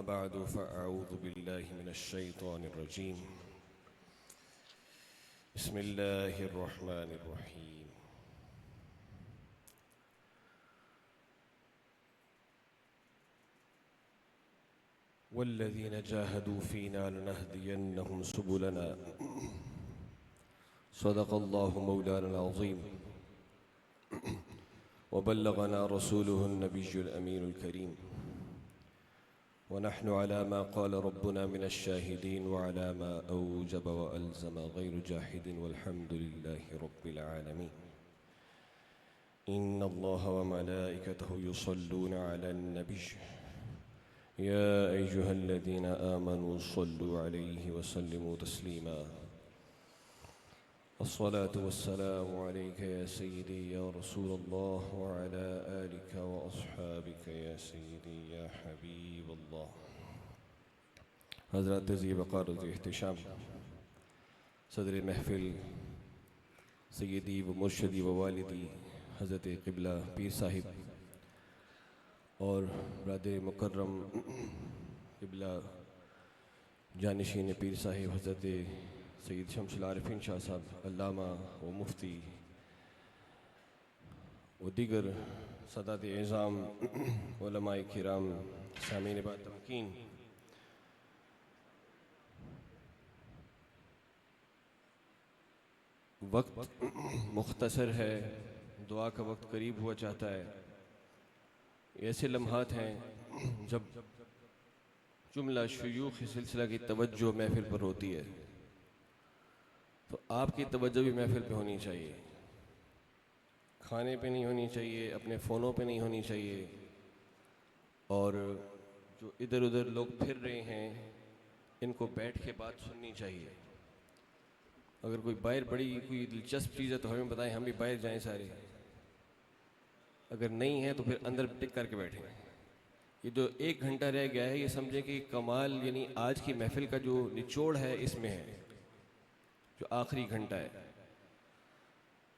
बाद फ़अऊज़ु बिल्लाहि मिनश्शैतानिर्रजीम बिस्मिल्लाहिर्रहमानिर्रहीम। वल्लज़ीन जाहदू फ़ीना लनहदियन्नहुम सुबुलना सदक़ल्लाहु मौलाना अज़ीम वबल्लगना रसूलुहुन नबियुल अमीनुल करीम वनहनु अला मा क़ाल रब्बुना मिनश्शाहिदीन व अला मा औजब व अल्ज़म गैरु जाहिदीन वल्हम्दुलिल्लाहि रब्बिल आलमीन। इन्नल्लाह व मलाइकतहु युसल्लूना अलन नबी या अय्युहल्लज़ीना आमनू सल्लु अलैहि व सल्लिमू तस्लीमा। अस्सलातु वस्सलामु अलैका या सय्यदी या रसूलल्लाह व अला आलिका व अस्हाबिका या सय्यदी या हबीबल्लाह। हज़रत ज़ी वक़ार व एहतिशाम सदर महफ़िल सय्यदी व मुर्शदी व वालिदी हज़रत क़िबला पीर साहिब और ब्रादर मुकर्रम क़िबला जानशीन पीर साहिब हज़रत सैयद शम्सुल आरिफ़ीन शाह साहब अल्लामा व मुफ्ती व दीगर सदात एज़ाम उलमाए किराम सामीन बा तमकीन, वक्त मुख्तसर है, दुआ का वक्त करीब हुआ चाहता है। ऐसे लम्हात हैं जब जुमला शुयूख़ सिलसिला की तवज्जो महफ़िल पर होती है, तो आपकी तवज्जो भी महफ़िल पे होनी चाहिए। खाने पे नहीं होनी चाहिए, अपने फ़ोनों पे नहीं होनी चाहिए। और जो इधर उधर लोग फिर रहे हैं इनको बैठ के बात सुननी चाहिए। अगर कोई बाहर बड़ी कोई दिलचस्प चीज़ है तो हमें बताएं, हम भी बाहर जाएं सारे। अगर नहीं है तो फिर अंदर टिक करके बैठें। ये जो 1 घंटा रह गया है ये समझें कि कमाल यानी आज की महफ़िल का जो निचोड़ है इसमें है, जो आखिरी घंटा है।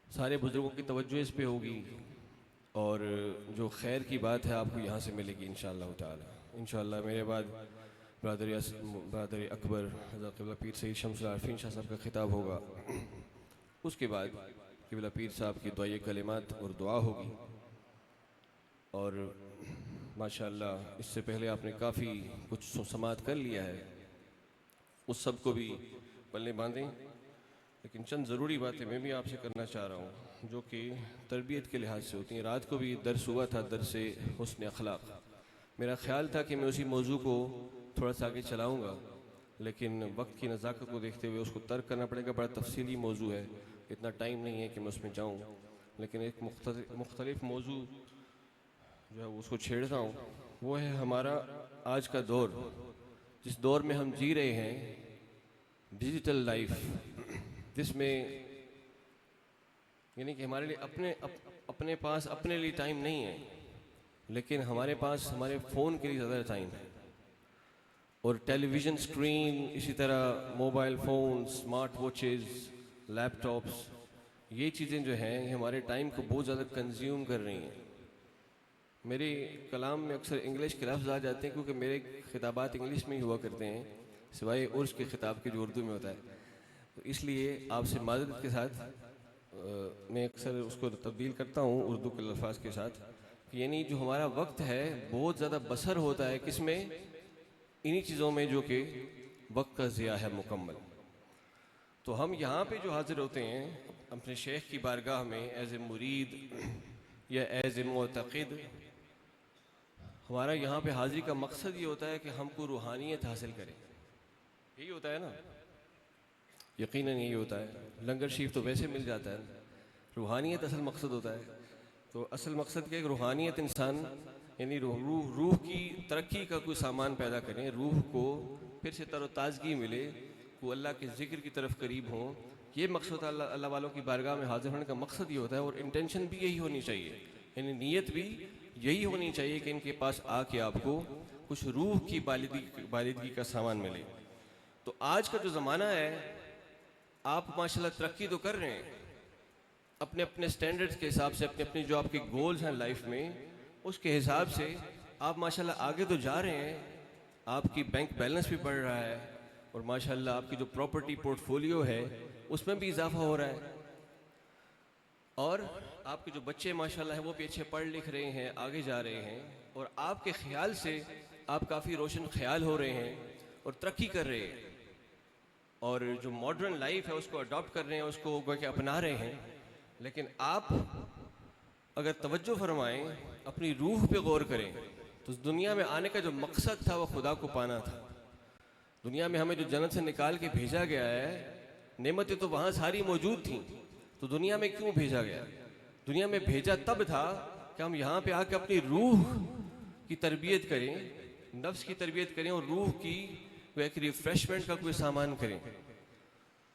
सारे बुज़ुर्गों की तवज्जो इस पे होगी और जो खैर की बात है आपको यहाँ से मिलेगी इंशाअल्लाह ताला। इंशाअल्लाह मेरे बाद ब्रदर अकबर हज़रत क़िबला पीर सैयद शम्सुल आरिफ़ीन शाह साहब का ख़िताब होगा। उसके बाद क़िबला पीर साहब की दुआए कलिमात और दुआ होगी। और माशाअल्लाह इससे पहले आपने काफ़ी कुछ समात कर लिया है, उस सब को भी पल्ले बांधें। लेकिन चंद ज़रूरी बातें मैं भी आपसे करना चाह रहा हूँ जो कि तरबियत के लिहाज से होती हैं। रात को भी दर्स हुआ था, दर्स हुस्न अखलाक। मेरा ख़्याल था कि मैं उसी मौजू को थोड़ा सा आगे चलाऊँगा, लेकिन वक्त की नज़ाकत को देखते हुए उसको तर्क करना पड़ेगा। बड़ा तफसीली मौजू है, इतना टाइम नहीं है कि मैं उसमें जाऊँ। लेकिन एक मुख्तलिफ मौजू जो है उसको छेड़ता हूँ, वो है हमारा आज का दौर। जिस दौर में हम जी रहे हैं, डिजिटल लाइफ, जिसमें यानी कि हमारे लिए अपने पास अपने लिए टाइम नहीं है, लेकिन हमारे पास हमारे फ़ोन के लिए ज़्यादा टाइम है। और टेलीविज़न स्क्रीन, इसी तरह mobile phone, smart watches, laptops, ये चीज़ें जो हैं हमारे टाइम को बहुत ज़्यादा कंज्यूम कर रही हैं। मेरे कलाम में अक्सर इंग्लिश के लफ्ज़ आ जाते हैं क्योंकि मेरे खिताबात इंग्लिश में ही हुआ करते हैं, सिवाय उर्स के ख़िताब के जो उर्दू में होता है। तो इसलिए आपसे माज़रत के साथ मैं अक्सर उसको तब्दील करता हूँ उर्दू के अल्फाज के साथ। यानी जो हमारा वक्त है बहुत ज़्यादा बसर होता है किसमें, इन्हीं चीज़ों में जो कि वक्त का ज़िया है मुकम्मल। तो हम यहाँ पे जो हाज़िर होते हैं अपने शेख की बारगाह में एज़ ए मुरीद या एज़ ए मुअतक़िद, हमारा यहाँ पे हाज़िरी का मकसद ये होता है कि हमको रूहानियत हासिल करें। यही होता है ना, यकीनन यही होता है। लंगर शरीफ तो वैसे मिल जाता है, रूहानियत असल मकसद होता है। तो असल मकसद क्या है, रूहानियत इंसान यानी रूह की तरक्की का कोई सामान पैदा करें, रूह को फिर से तरोताज़गी मिले, वो अल्लाह के ज़िक्र की तरफ करीब हों। ये मकसद अल्लाह वालों की बारगाह में हाज़िर होने का मकसद ये होता है। और इंटेंशन भी यही होनी चाहिए, यानी नीयत भी यही होनी चाहिए कि इनके पास आके आपको कुछ रूह की बालिदगी का सामान मिले। तो आज का जो ज़माना है, आप माशाल्लाह तरक्की तो कर रहे हैं अपने अपने स्टैंडर्ड्स के हिसाब से, अपने अपने जो आपके गोल्स हैं लाइफ में, उसके हिसाब से आप माशाल्लाह आगे तो जा रहे हैं। आपकी बैंक बैलेंस भी बढ़ रहा है और माशाल्लाह आपकी जो प्रॉपर्टी पोर्टफोलियो है उसमें भी इजाफा हो रहा है, और आपके जो बच्चे माशाल्लाह है वो भी अच्छे पढ़ लिख रहे हैं, आगे जा रहे हैं, और आपके ख्याल से आप काफ़ी रोशन ख्याल हो रहे हैं और तरक्की कर रहे हैं, और जो मॉडर्न लाइफ है उसको अडॉप्ट कर रहे हैं, उसको गोया कि अपना रहे हैं। लेकिन आप अगर तवज्जो फरमाएं, अपनी रूह पे गौर करें, तो दुनिया में आने का जो मकसद था वो खुदा को पाना था। दुनिया में हमें जो जन्नत से निकाल के भेजा गया है, नेमतें तो वहाँ सारी मौजूद थीं, तो दुनिया में क्यों भेजा गया? दुनिया में भेजा तब था कि हम यहाँ पे आके अपनी रूह की तरबियत करें, नफ्स की तरबियत करें, और रूह की वो एक रिफ्रेशमेंट का कोई सामान करें,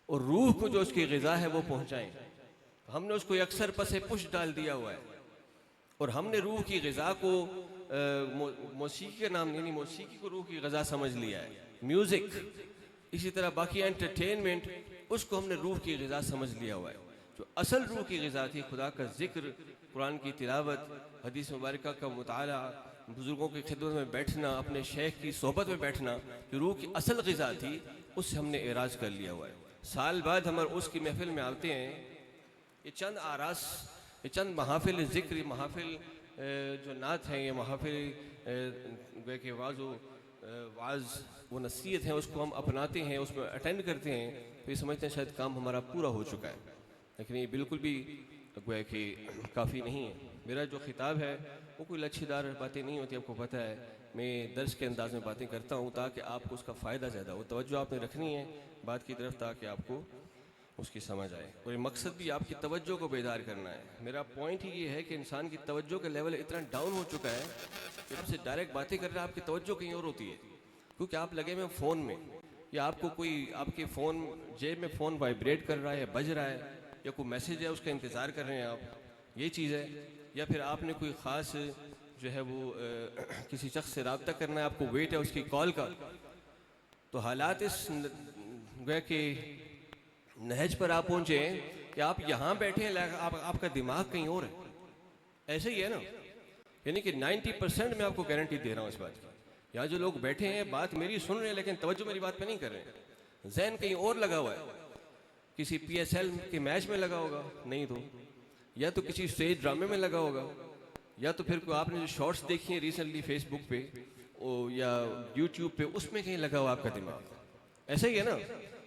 और रूह को जो उसकी ग़िज़ा है वो पहुँचाएँ। हमने उसको अक्सर पसे पुश डाल दिया हुआ है, और हमने रूह की ग़िज़ा को मौसीकी के नाम नहीं, मौसीकी को रूह की ग़िज़ा समझ लिया है, म्यूज़िक, इसी तरह बाकी एंटरटेनमेंट, उसको हमने रूह की ग़िज़ा समझ लिया हुआ है। जो असल रूह की ग़िज़ा थी, खुदा का ज़िक्र, कुरान की तिलावत, हदीस मुबारका का मुताला, बुज़ुर्गों की खिदमत में बैठना, अपने शेख की सोहबत में बैठना, जो रूह की असल ग़िज़ा थी उससे हमने एराज कर लिया हुआ है। साल बाद हम उसकी महफ़िल में आते हैं, ये चंद आरास, ये चंद महाफिल ज़िक्र, महाफिल जो नात हैं, ये महाफिल के वाज़ वो नसीहत है, उसको हम अपनाते हैं, उसमें अटेंड करते हैं, तो ये समझते हैं शायद काम हमारा पूरा हो चुका है। लेकिन ये बिल्कुल भी गोया कि काफ़ी नहीं है। मेरा जो खिताब है वो कोई लच्छेदार बातें नहीं होती, आपको पता है। मैं दर्स के अंदाज में बातें करता हूँ ताकि आपको उसका फ़ायदा ज़्यादा हो। तवज्जो आपने रखनी है बात की तरफ ताकि आपको उसकी समझ आए, और ये मकसद भी आपकी तवज्जो को बेदार करना है। मेरा पॉइंट ही ये है कि इंसान की तवज्जो का लेवल इतना डाउन हो चुका है कि आपसे डायरेक्ट बातें कर रहे हैं, आपकी तवज्जो कहीं और होती है, क्योंकि आप लगे हुए फ़ोन में, या आपको कोई आपके फ़ोन जेब में फ़ोन वाइब्रेट कर रहा है, बज रहा है, या कोई मैसेज है उसका इंतज़ार कर रहे हैं आप, ये चीज़ है। या फिर आपने कोई ख़ास जो है वो किसी शख्स से रब्ता करना है, आपको वेट है उसकी कॉल का। तो हालात इस गए कि नहज पर आप पहुँचे कि आप यहाँ बैठे हैं, आपका दिमाग कहीं और है। ऐसे ही है ना, यानी कि 90% मैं आपको गारंटी दे रहा हूँ इस बात की। यहाँ जो लोग बैठे हैं बात मेरी सुन रहे हैं, लेकिन तवज्जो मेरी बात पे नहीं कर रहे हैं, जहन कहीं और लगा हुआ है, किसी PSL के मैच में लगा होगा, नहीं तो या तो किसी स्टेज ड्रामे में लगा होगा, या तो फिर आपने जो शॉर्ट्स देखी हैं रिसेंटली फेसबुक पे या यूट्यूब पे, उसमें कहीं लगा हुआ आपका दिमाग। ऐसा ही है ना,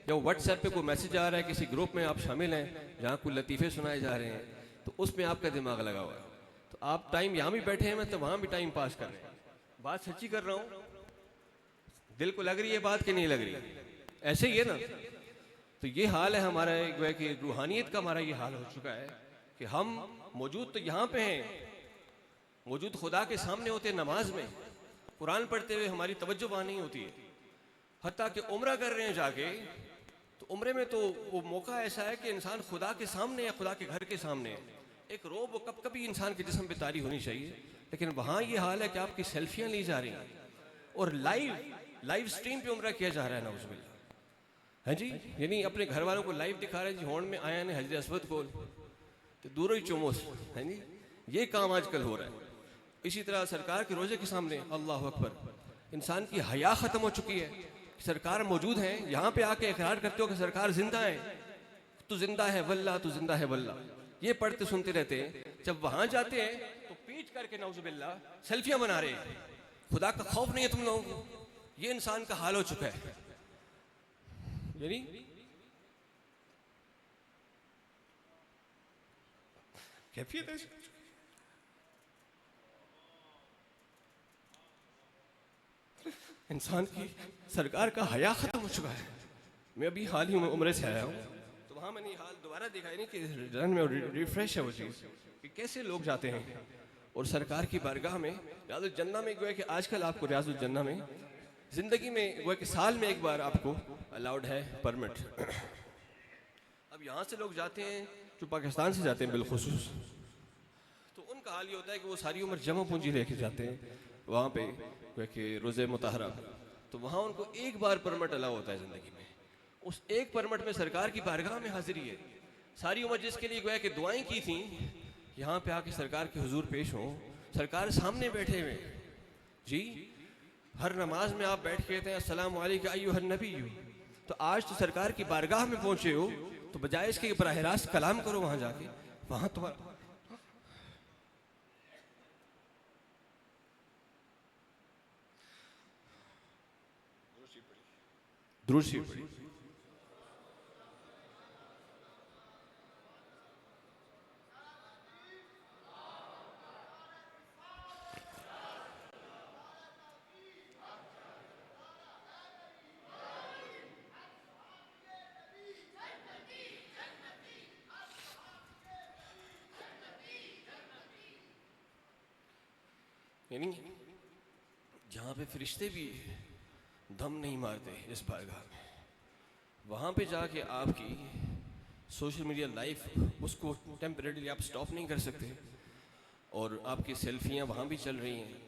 या व्हाट्सएप पे कोई मैसेज आ रहा है, किसी ग्रुप में आप शामिल हैं जहाँ कोई लतीफ़े सुनाए जा रहे हैं, तो उसमें आपका दिमाग लगा हुआ है। तो आप टाइम यहाँ भी बैठे हैं, मैं तो वहाँ भी टाइम पास कर रहे हैं। बात सच्ची कर रहा हूँ, दिल को लग रही है बात कि नहीं लग रही? ऐसे ही है ना। तो ये हाल है हमारा, एक कि रूहानियत का हमारा ये हाल हो चुका है कि हम मौजूद तो यहाँ पे हैं, मौजूद खुदा के सामने होते हैं नमाज में, कुरान पढ़ते हुए हमारी तवज्जो वहाँ नहीं होती है। हत्ता कि उम्रा कर रहे हैं जाके, तो उम्रे में तो वो मौका ऐसा है कि इंसान खुदा के सामने है, खुदा के घर के सामने है। एक रोब कब कभी इंसान के जिस्म पे तारी होनी चाहिए, लेकिन वहाँ ये हाल है कि आपकी सेल्फियाँ ली जा रही हैं और लाइव स्ट्रीम पे उम्रा किया जा रहा है ना, उसमें है जी, यानी अपने घर वालों को लाइव दिखा रहे हैं जी, होड़ में आया ने हजरत अस्वद को तो दूर ही चुमोस, है जी, ये काम आजकल हो रहा है। इसी तरह सरकार के रोजे के सामने अल्लाह अकबर, इंसान की हया ख़त्म हो चुकी है। सरकार मौजूद है, यहाँ पे आके इकरार करते हो कि सरकार जिंदा है, तू जिंदा है वल्ला, तू जिंदा है वल्ला, ये पढ़ते सुनते रहते हैं। जब वहाँ जाते हैं तो पीट करके नौजुबिल्ला सेल्फियाँ बना रहे हैं। खुदा का खौफ नहीं है तुम लोगों को, ये इंसान का हाल हो चुका है। यानी कैफियत है इंसान की, सरकार का हया खत्म हो चुका है। मैं अभी हाल ही में उम्र से आया हूँ, तो वहाँ मैंने हाल दोबारा देखा, नहीं कि रन में रिफ्रेश है वो चीज़ कि कैसे लोग जाते हैं और सरकार की बारगाह में रियाजुल जन्नह में गोया कि आजकल आपको रियाजुल जन्नह में ज़िंदगी में गोया कि साल में एक बार आपको अलाउड है परमिट। अब यहाँ से लोग जाते हैं जो पाकिस्तान से जाते हैं बिलखुसूस, तो उनका हाल ये होता है कि वो सारी उम्र जमा पूंजी लेके जाते हैं वहाँ पे कि रोज़े मुताहरा, तो वहाँ उनको एक बार परमिट अलाउ होता है ज़िंदगी में। उस एक परमिट में सरकार की बारगाह में हाजिरी है। सारी उम्र जिसके लिए गोया कि दुआएं की थी, यहाँ पे आके सरकार के हुजूर पेश हों, सरकार सामने बैठे हुए जी, हर नमाज में आप बैठ के कहते हैं अस्सलामु अलैका अय्युहन नबी। तो आज तो सरकार की बारगाह में पहुंचे हो, तो बजाय इसके बराह रास्त कलाम करो वहां जाके, वहां तुम्हारा दुरूद शरीफ पढ़ी। यानी जहाँ पे फरिश्ते भी दम नहीं मारते इस बारगाह में, वहाँ पे जाके आपकी सोशल मीडिया लाइफ उसको टेम्परेरी आप स्टॉप नहीं कर सकते, और आपकी सेल्फियाँ वहाँ भी चल रही हैं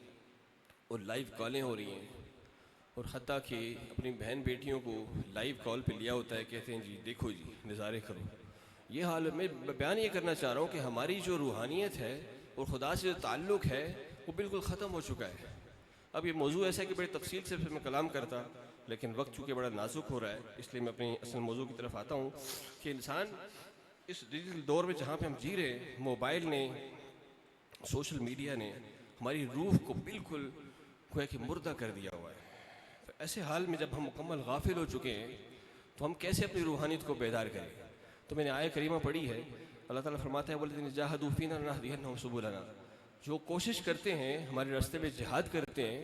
और लाइव कॉलें हो रही हैं, और हत्ता कि अपनी बहन बेटियों को लाइव कॉल पे लिया होता है, कहते हैं जी देखो जी नज़ारे करो। ये हाल मैं बयान ये करना चाह रहा हूँ कि हमारी जो रूहानियत है और खुदा से जो ताल्लुक़ है वो बिल्कुल ख़त्म हो चुका है। अब ये मौजू ऐसा है कि बड़ी तफसील से फिर मैं कलाम करता, लेकिन वक्त चूँकि बड़ा नाजुक हो रहा है, इसलिए मैं अपनी असल मौजू की तरफ आता हूँ कि इंसान इस डिजिटल दौर में जहाँ पे हम जी रहे हैं, मोबाइल ने, सोशल मीडिया ने हमारी रूह को बिल्कुल कोई कि मुर्दा कर दिया हुआ है। तो ऐसे हाल में जब हम मुकम्मल गाफिल हो चुके हैं तो हम कैसे अपनी रूहानियत को बेदार करें। तो मैंने आयत करीमा पढ़ी है, अल्लाह ताला फरमाता है वल्लज़ीना जाहदू फ़ीना लनहदियन्नहुम सुबुलना, जो कोशिश करते हैं हमारे रास्ते में जिहाद करते हैं,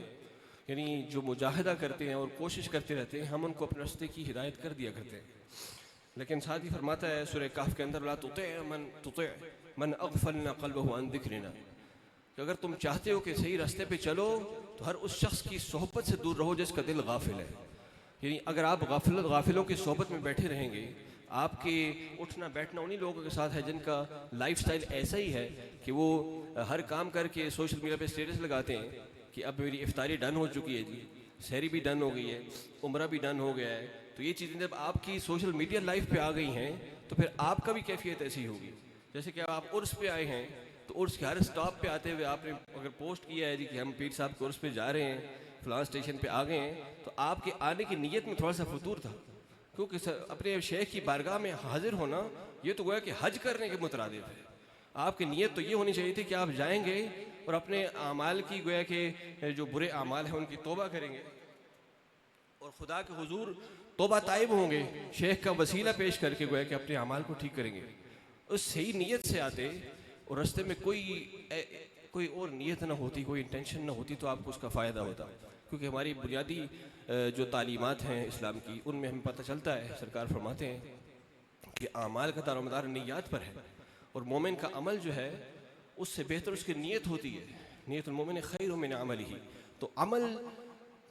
यानी जो मुजाहिदा करते हैं और कोशिश करते रहते हैं, हम उनको अपने रास्ते की हिदायत कर दिया करते हैं। लेकिन साथ ही फरमाता है सूरह कहफ के अंदर, ला तुति मन अग़फ़लना क़ल्बहु अन ज़िक्रिना, कि अगर तुम चाहते हो कि सही रास्ते पे चलो तो हर उस शख्स की सोहबत से दूर रहो जिसका दिल गाफिल है। यानी अगर आप गाफिलों की सोहबत में बैठे रहेंगे, आपके उठना बैठना उन्हीं लोगों के साथ है जिनका लाइफस्टाइल ऐसा ही है कि वो हर काम करके सोशल मीडिया पे स्टेटस लगाते हैं कि अब मेरी इफ्तारी डन हो चुकी है जी, सहरी भी डन हो गई है, उम्रा भी डन हो गया है। तो ये चीज़ें जब आपकी सोशल मीडिया लाइफ पे आ गई हैं तो फिर आपका भी कैफियत ऐसी होगी। जैसे कि आप उर्स पे आए हैं तो उर्स के हर स्टॉप पे आते हुए आपने अगर पोस्ट किया है जी कि हम पीर साहब के उर्स पे जा रहे हैं, फलां स्टेशन पे आ गए हैं, तो आपके आने की नीयत में थोड़ा सा फतूर था, क्योंकि अपने शेख की बारगाह में हाजिर होना ये तो गोया कि हज करने के मुतरादिफ है। आपकी नीयत तो ये होनी चाहिए थी कि आप जाएंगे और अपने आमाल की गोया कि जो बुरे आमाल हैं उनकी तौबा करेंगे और खुदा के हुजूर तौबा ताइब होंगे, शेख का वसीला पेश करके गोया कि अपने आमाल को ठीक करेंगे। उस सही नीयत से आते और रास्ते में कोई और नीयत ना होती, कोई इंटेंशन ना होती, तो आपको उसका फ़ायदा होता। क्योंकि हमारी बुनियादी जो तालीमात हैं इस्लाम की, उनमें हमें पता चलता है, सरकार फरमाते हैं कि आमाल का दारोमदार नियत पर है, और मोमिन का अमल जो है उससे बेहतर उसकी नीयत होती है। नीयतुल मोमिन खैरुम मिन अमलिही, तो अमल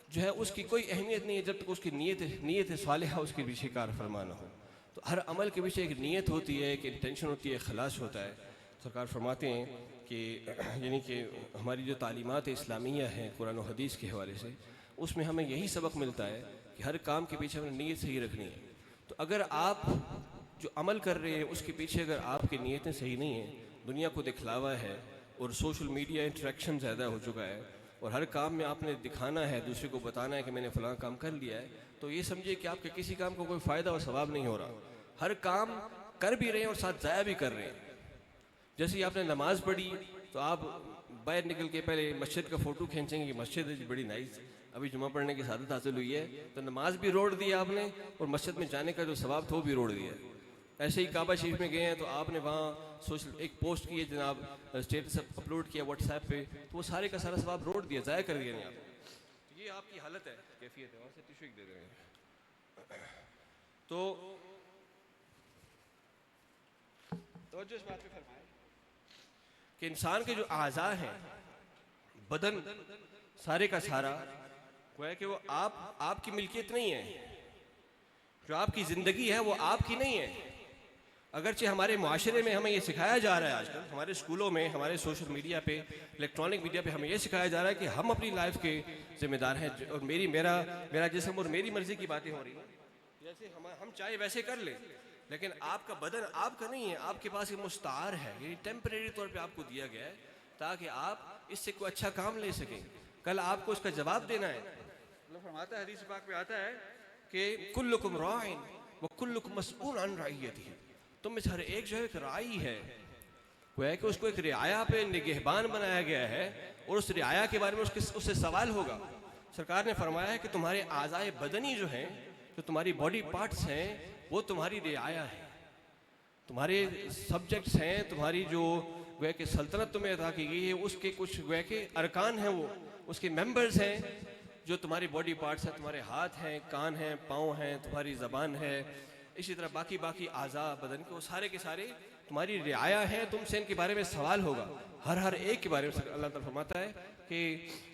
जो है उसकी कोई अहमियत नहीं है जब तक उसकी नीयत सालिहा उसके पीछे कार फरमाना हो। तो हर अमल के पीछे एक नीयत होती है, एक इंटेंशन होती है, खलास होता है। सरकार फरमाते हैं कि यानी कि हमारी जो तालीमात इस्लामिया हैं कुरान और हदीस के हवाले से, उसमें हमें यही सबक मिलता है कि हर काम के पीछे हमें नीयत सही रखनी है। तो अगर आप जो अमल कर रहे हैं उसके पीछे अगर आपकी नीयतें सही नहीं हैं, दुनिया को दिखलावा है और सोशल मीडिया इंटरेक्शन ज़्यादा हो चुका है और हर काम में आपने दिखाना है, दूसरे को बताना है कि मैंने फ़लाँ काम कर लिया है, तो ये समझिए कि आपके किसी काम को कोई फ़ायदा और सवाब नहीं हो रहा। हर काम कर भी रहे हैं और साथ ज़ाया भी कर रहे हैं। जैसे ही आपने नमाज़ पढ़ी तो आप बाहर निकल के पहले मस्जिद का फ़ोटो खींचेंगे कि मस्जिद है बड़ी नाइस, अभी जुमा पढ़ने की सादत हासिल हुई है, तो नमाज भी रोड़ दी आपने और मस्जिद में जाने का जो सवाब था वो भी रोड़ दिया। ऐसे ही काबा शरीफ में गए हैं तो आपने वहाँ सोशल एक पोस्ट की है जनाब, स्टेटस अपलोड किया व्हाट्सएप पे, तो वो सारे का सारा सवाब रोड़ दिया, ज़ाया कर दिया नहीं आपने। तो ये आपकी हालत है, कैफियत है। वहाँ से टिश्यू दे देंगे। तो जो इस बात पे फरमाए कि इंसान के जो आज़ा हैं, बदन सारे का सारा गोया कि वो आपकी मिल्कियत नहीं है। जो आपकी ज़िंदगी है वो आपकी नहीं है। अगरचे हमारे माशरे में हमें ये सिखाया जा रहा है, आजकल हमारे स्कूलों में, हमारे सोशल मीडिया पे, इलेक्ट्रॉनिक मीडिया पे हमें ये सिखाया जा रहा है कि हम अपनी लाइफ के ज़िम्मेदार हैं और मेरा जिस्म और मेरी मर्ज़ी की बातें हो रही हैं, जैसे हम चाहे वैसे कर लें, लेकिन आपका बदन आपका नहीं है। आपके पास ये मुस्तार है, यानी टेम्परेरी तौर पे आपको दिया गया है ताकि आप इससे कोई अच्छा काम ले सकें। कल आपको इसका जवाब देना है फरमाता है, हदीस पाक में आता है कि कुल्लुकुम राइन व कुल्लुकुम मसऊल अन रइयतिही, तुम में से हर एक जो है एक राई है, वो है कि उसको एक रियाया पे निगहबान बनाया गया है और उस रियाया के बारे में उससे सवाल होगा। सरकार ने फरमाया है कि तुम्हारे आज़ाए बदनी जो हैं, जो तुम्हारी बॉडी पार्ट्स हैं, वो तुम्हारी रियाया है, तुम्हारे सब्जेक्ट्स हैं, तुम्हारी जो वह कि सल्तनत तुम्हें अता की गई है उसके कुछ वह के अरकान हैं, वो उसके मेंबर्स हैं जो तुम्हारी बॉडी पार्ट्स हैं, तुम्हारे हाथ हैं, कान हैं, पाँव हैं, तुम्हारी ज़बान है, इसी तरह बाकी बाकी आज़ा बदन के वो सारे के सारे तुम्हारी रियाया हैं, तुमसे इनके बारे में सवाल होगा, हर एक के बारे में। अल्लाह ताला फरमाता है कि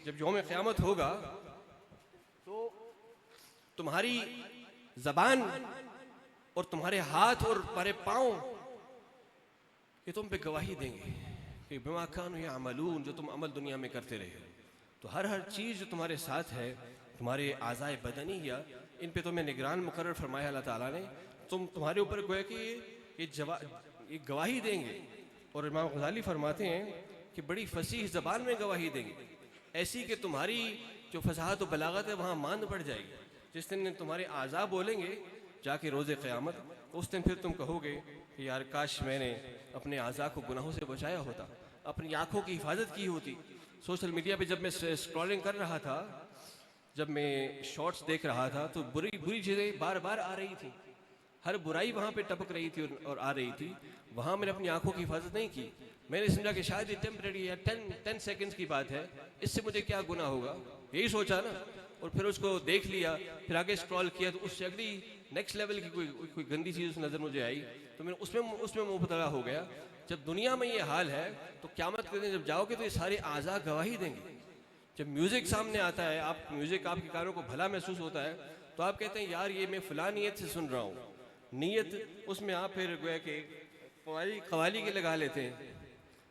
जब यौम क़यामत होगा तो तुम्हारी ज़बान और तुम्हारे हाथ और तुम्हारे पाँव ये तुम पे गवाही देंगे कि बिमा कानू यामलून, जो तुम अमल दुनिया में करते रहे। तो हर चीज़ जो तुम्हारे साथ है, तुम्हारे आज़ाए बदनी या इन पे तुम्हें निगरान मुकर्रर फरमाया अल्लाह ताला ने, तुम्हारे ऊपर गोया कि ये गवाही देंगे। और इमाम गज़ाली फरमाते हैं कि बड़ी फसीह ज़बान में गवाही देंगे, ऐसी कि तुम्हारी जो फसाहत व बलागत है वहाँ मांद पड़ जाएगी। जिस दिन तुम्हारे आज़ा बोलेंगे जाके रोज़े क़यामत, उस दिन फिर तुम कहोगे कि यार काश मैंने अपने आज़ा को गुनाहों से बचाया होता, अपनी आँखों की हिफाजत की होती। सोशल मीडिया पे जब मैं स्क्रॉलिंग कर रहा था, जब मैं शॉर्ट्स देख रहा था, तो बुरी बुरी चीज़ें बार बार आ रही थी, हर बुराई वहाँ पे टपक रही थी और आ रही थी। वहाँ मैंने अपनी आंखों की हिफाजत नहीं की, मैंने समझा कि शायद ये टेम्परेरी या 10 सेकंड्स की बात है, इससे मुझे क्या गुनाह होगा, यही सोचा ना। और फिर उसको देख लिया, फिर आगे स्क्रॉल किया तो उससे अगली नेक्स्ट लेवल की कोई गंदी चीज़ नज़र मुझे आई, तो मैं उसमें मुबतला हो गया। जब दुनिया में ये हाल है तो क़यामत के दिन जब जाओगे तो ये सारे आज़ा गवाही देंगे। जब म्यूज़िक सामने आता है, आप म्यूज़िक आपके कानों को भला महसूस होता है, तो आप कहते हैं यार ये मैं फ़लाँ नीयत से सुन रहा हूँ, नीयत उसमें आप फिर गोया के कवाली के लगा लेते हैं,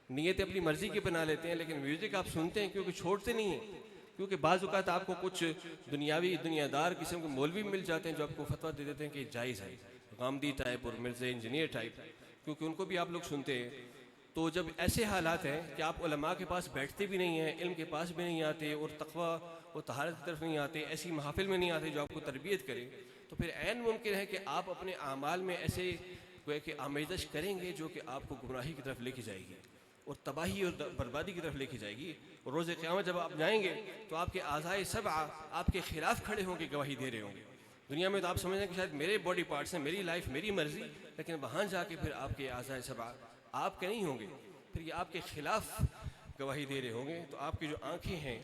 नीयत अपनी मर्ज़ी की बना लेते हैं। लेकिन म्यूज़िक आप सुनते हैं क्योंकि छोड़ते नहीं हैं, क्योंकि बाज़ औक़ात आपको कुछ दुनियादार किस्म के मौलवी मिल जाते हैं जो आपको फतवा दे देते हैं कि जायज़ है, गामदी टाइप और मिर्ज़ा इंजीनियर टाइप, क्योंकि उनको भी आप लोग सुनते हैं। तो जब ऐसे हालात हैं कि आप उलमा के पास बैठते भी नहीं हैं, इल्म के पास भी नहीं आते और तक़वा और तहारत की तरफ नहीं आते, ऐसी महफ़िल में नहीं आते जो आपको तरबियत करे, तो फिर ऐन मुमकिन है कि आप अपने आमाल में ऐसे गोया कि आमेज़श करेंगे जो कि आपको गुमराही की तरफ लेके जाएगी और तबाही और बर्बादी की तरफ लेके जाएगी। और रोज़े क़यामत जब आप जाएंगे तो आपके आज़ाए सब आपके ख़िलाफ़ खड़े होंगे, गवाही दे रहे होंगे। दुनिया में तो आप समझें कि शायद मेरे बॉडी पार्ट्स हैं, मेरी लाइफ, मेरी मर्ज़ी, लेकिन वहाँ जाके फिर आपके आज़ाए सब आपके नहीं होंगे, फिर ये आपके ख़िलाफ़ गवाही दे रहे होंगे। तो आपकी जो आँखें हैं,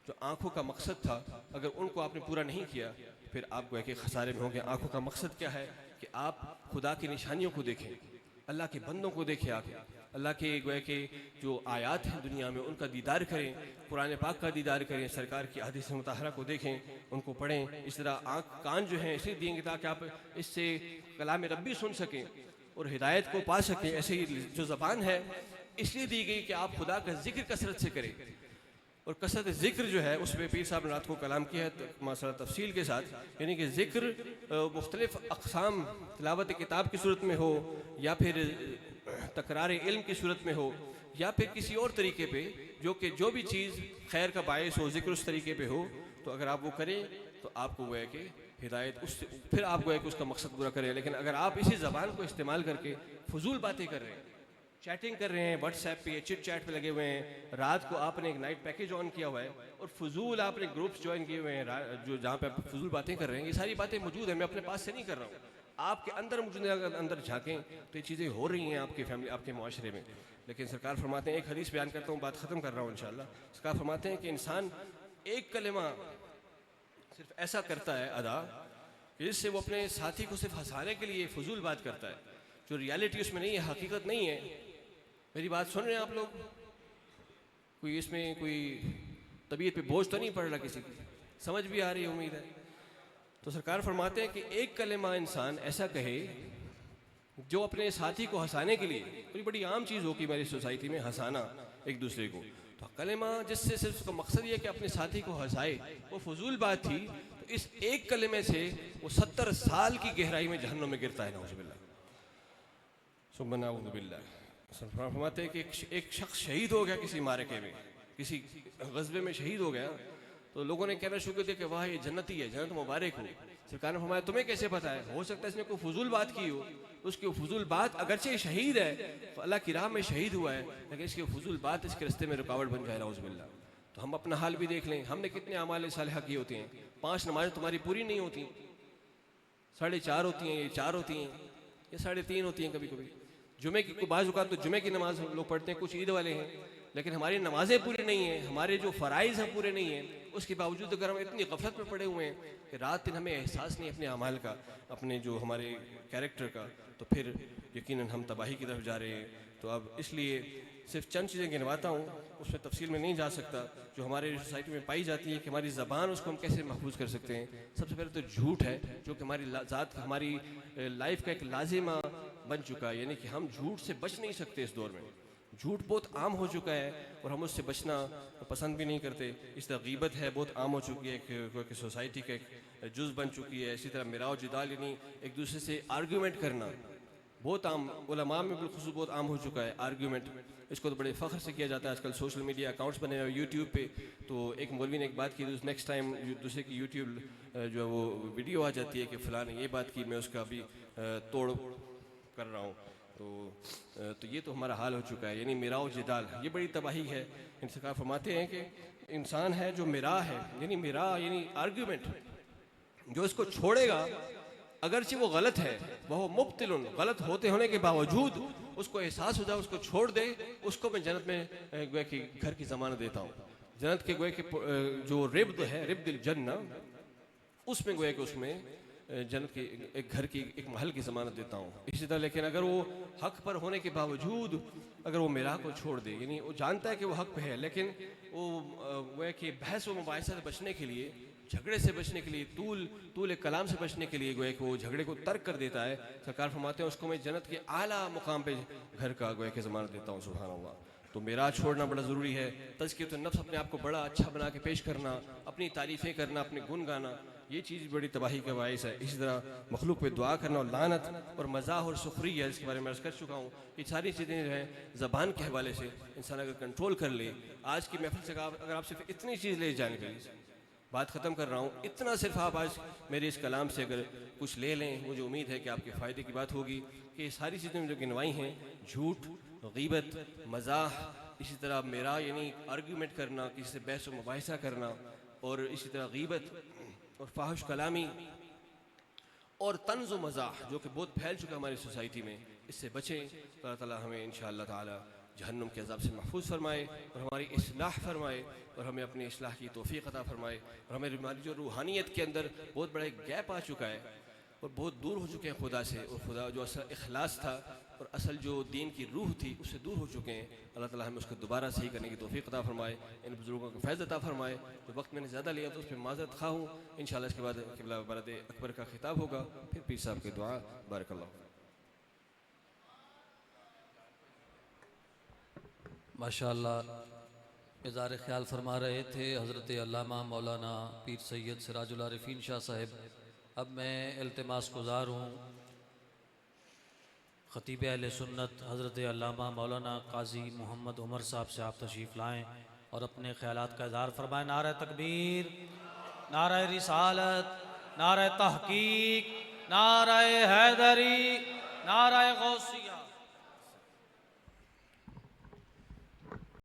जो आँखों का मकसद था, अगर उनको आपने पूरा नहीं किया फिर आप गोया के खसारे में होंगे। आँखों का मकसद क्या है कि आप खुदा की निशानियों को देखें, अल्लाह के बंदों को देखें, आप अल्लाह के गोया के जो आयात हैं दुनिया में उनका दीदार करें, कुरान पाक का दीदार करें, सरकार की हदीस मुतहरा को देखें, उनको पढ़ें। इस तरह आँख कान जो हैं इसलिए दिएंगे ताकि आप इससे कलाम रब्बी सुन सकें और हिदायत को पा सकें। ऐसे ही जो ज़बान है इसलिए दी गई कि आप खुदा का जिक्र कसरत से करें, और कसरत ज़िक्र जो है उसमें पीर साहब ने रात को कलाम किया है माशाअल्लाह तफसील के साथ, यानी कि ज़िक्र मुख्तलिफ़ अक़साम, तिलावत किताब की सूरत में हो या फिर तकरार इल्म की सूरत में हो या फिर किसी और तरीके पे, जो भी चीज़ खैर का बायस हो, ज़िक्र उस तरीके पे हो, तो अगर आप वो करें तो आपको गोया कि हिदायत उससे फिर आप गोया कि उसका मकसद पूरा करें। लेकिन अगर आप इसी ज़बान को इस्तेमाल करके फजूल बातें कर रहे हैं, चैटिंग कर रहे हैं, व्हाट्सएप पे चिट चैट पे लगे हुए हैं, रात को आपने एक नाइट पैकेज ऑन किया हुआ है और फजूल आपने ग्रुप्स ज्वाइन किए हुए हैं जो जहाँ पे आप फजूल बातें कर रहे हैं, ये सारी बातें मौजूद हैं, मैं अपने पास से नहीं कर रहा हूँ, आपके अंदर मौजूद है। अगर अंदर झाँकें तो ये चीज़ें हो रही हैं आपकी फैमिली, आपके माशरे में। लेकिन सरकार फरमाते हैं, एक हदीस बयान करता हूँ, बात ख़त्म कर रहा हूँ इंशाअल्लाह। सरकार फरमाते हैं कि इंसान एक कलिमा सिर्फ ऐसा करता है अदा जिससे वो अपने साथी को सिर्फ हंसाने के लिए फजूल बात करता है, जो रियलिटी उसमें नहीं है, हकीकत नहीं है। मेरी बात सुन रहे हैं आप लोग? कोई इसमें कोई तबीयत पे बोझ तो नहीं पड़ रहा किसी की? समझ भी आ रही है उम्मीद है। तो सरकार फरमाते हैं कि एक कलिमा इंसान ऐसा कहे जो अपने साथी को हंसाने के लिए, कोई बड़ी आम चीज़ हो कि मेरी सोसाइटी में हंसाना एक दूसरे को, तो कलिमा जिससे सिर्फ उसका मकसद ये कि अपने साथी को हंसाए, वो फजूल बात थी, तो इस एक कलिमे से वो 70 साल की गहराई में जहन्नुम में गिरता है। नाउज़ुबिल्लाह सुब्हान अल्लाह। फरमाते हैं कि एक शख्स शहीद हो गया किसी मारके में, किसी गज़वे में शहीद हो गया, तो लोगों ने कहना शुरू कर दिया कि वाह ये जन्नती है, जन्नत मुबारक हो। सरकार ने फरमाया तुम्हें कैसे पता है, हो सकता है इसने कोई फजूल बात की हो। उसकी फजूल बात, अगरचे शहीद है, अल्लाह की राह में शहीद हुआ है, लेकिन इसकी फजूल बात इसके रास्ते में रुकावट बन जाए, नाउज़ुबिल्लाह। तो हम अपना हाल भी देख लें, हमने कितने अमाल सालिहा किए होते हैं। 5 नमाज़ें तुम्हारी पूरी नहीं होती, 4.5 होती हैं, ये 4 होती हैं, ये 3.5 होती हैं कभी कभी। जुमे की बाज़ औक़ात तो जुमे की नमाज़ लोग पढ़ते हैं, कुछ ईद वाले हैं, लेकिन हमारी नमाज़ें पूरी नहीं हैं, हमारे जो फ़राइज़ हैं पूरे नहीं हैं। उसके बावजूद अगर हम इतनी गफलत में पड़े हुए हैं कि रात दिन हमें एहसास नहीं अपने अमाल का, अपने जो हमारे कैरेक्टर का, तो फिर यकीनन हम तबाही की तरफ जा रहे हैं। तो अब इसलिए सिर्फ चंद चीज़ें गिनवाता हूँ, उसमें तफसील में नहीं जा सकता, जो हमारे सोसाइटी में पाई जाती है कि हमारी ज़बान, उसको हम कैसे महफूज कर सकते हैं। सबसे पहले तो झूठ है, जो कि हमारी ज़ात, हमारी लाइफ का एक लाजिमा बन चुका है, यानी कि हम झूठ से बच नहीं सकते। इस दौर में झूठ बहुत आम हो चुका है और हम उससे बचना पसंद भी नहीं करते। इस तरह गीबत है, बहुत आम हो चुकी है, कि सोसाइटी का एक जुज़ बन चुकी है। इसी तरह मिराव जिदाल, यानी एक दूसरे से आर्ग्यूमेंट करना बहुत आम, उलमा में बिलखुसूस बहुत आम हो चुका है आर्ग्यूमेंट। इसको तो बड़े फ़ख्र से किया जाता है। आजकल सोशल मीडिया अकाउंट्स बने हुए यूट्यूब पे, तो एक मौलवी ने एक बात की, नेक्स्ट टाइम दूसरे की यूट्यूब जो है वो वीडियो आ जाती है कि फ़लाँ ने ये बात की, मैं उसका अभी तोड़ कर रहा हूँ। तो ये तो हमारा हाल हो चुका है, यानी मिराव जिदाल, ये बड़ी तबाही है। इंतकाफ फरमाते हैं कि इंसान है जो मिरा है, यानी मिरा यानी आर्ग्यूमेंट, जो इसको छोड़ेगा अगरचे वो गलत है, वह मुब्तिलुन, गलत होते होने के बावजूद उसको एहसास हो जाए, उसको छोड़ दे, उसको मैं जन्नत में गोया कि घर की ज़मानत देता हूँ। जन्नत के गोया कि जो रिब्द है, रिब्दिल जन्ना, उसमें गोया कि उसमें जन्नत के एक घर की एक महल की ज़मानत देता हूँ। इसी तरह लेकिन अगर वो हक़ पर होने के बावजूद अगर वो मिरा को छोड़ दे, यानी वो जानता है कि वो हक़ पे है, लेकिन वो गोया कि बहस व मुबाहिसा से बचने के लिए, झगड़े से बचने के लिए, तूल कलाम से बचने के लिए गोया कि वो झगड़े को तर्क कर देता है। सरकार फरमाते हैं उसको मैं जन्नत के आला मुकाम पे घर का गोया कि ज़मानत देता हूँ। सुभान अल्लाह। तो मेरा छोड़ना बड़ा ज़रूरी है। तज़कियतुन नफ्स, अपने आप को बड़ा अच्छा बना के पेश करना, अपनी तारीफ़ें करना, अपने गुन गाना, ये चीज़ बड़ी तबाही का बाइस है। इसी तरह मखलूक पे दुआ करना और लानत और मज़ाह और सुखरिया, इसके बारे में अर्ज़ कर चुका हूँ। ये सारी चीज़ें जो हैं ज़बान के हवाले से इंसान अगर कंट्रोल कर ले, आज की महफिल से अगर आप सिर्फ इतनी चीज़ ले जाएंगे, बात ख़त्म कर रहा हूँ, इतना सिर्फ आप आज मेरे इस कलाम से अगर कुछ ले लें, मुझे उम्मीद है कि आपके फ़ायदे की बात होगी कि ये सारी चीज़ें जो गिनवाई हैं, झूठ, गीबत, मज़ाह, इसी तरह मेरा यानी आर्ग्यूमेंट करना, किसी से बहस व मुबाहिसा करना, और इसी तरह गीबत और फाहिश कलामी और तंज़ व मज़ाह, जो कि बहुत फैल चुका है हमारी सोसाइटी में, इससे बचें। अल्लाह ताला हमें इंशाअल्लाह ताला जहन्नुम के अज़ाब से महफूज फरमाए और हमारी इस्लाह फरमाए और हमें अपनी इस्लाह की तौफ़ीक़ अता फरमाए। और हमारी जो रूहानियत के अंदर बहुत बड़ा एक गैप आ चुका है और बहुत दूर हो चुके हैं खुदा से, और खुदा जो असल इखलास था और असल जो दीन की रूह थी उससे दूर हो चुके हैं। अल्लाह ताला हमें उसको दोबारा सही करने की तौफ़ीक़ अता फरमाए, इन बुज़ुर्गों को फैज़ अता फरमाए। तो वक्त मैंने ज़्यादा लिया तो उस पर माज़रत खा हूँ। इंशाअल्लाह इसके बाद क़िबला बरद अकबर का खिताब होगा, फिर पीर साहब की दुआ। बारकल्लाह। माशाअल्लाह इज़हार ख्याल फरमा रहे थे हज़रत अल्लामा मौलाना पीर सैयद सिराजुल आरिफीन शाह साहिब। अब मैं इल्तिमास गुज़ार हूँ ख़तीब अहले सुन्नत हज़रत अल्लामा मौलाना काजी मोहम्मद उमर साहब से आप तशरीफ़ लाएँ और अपने ख़यालात का इज़हार फरमाएँ। नारे तकबीर, नारे रिसालत, नारे तहक़ीक़, नारे हैदरी, नारे गौसिया।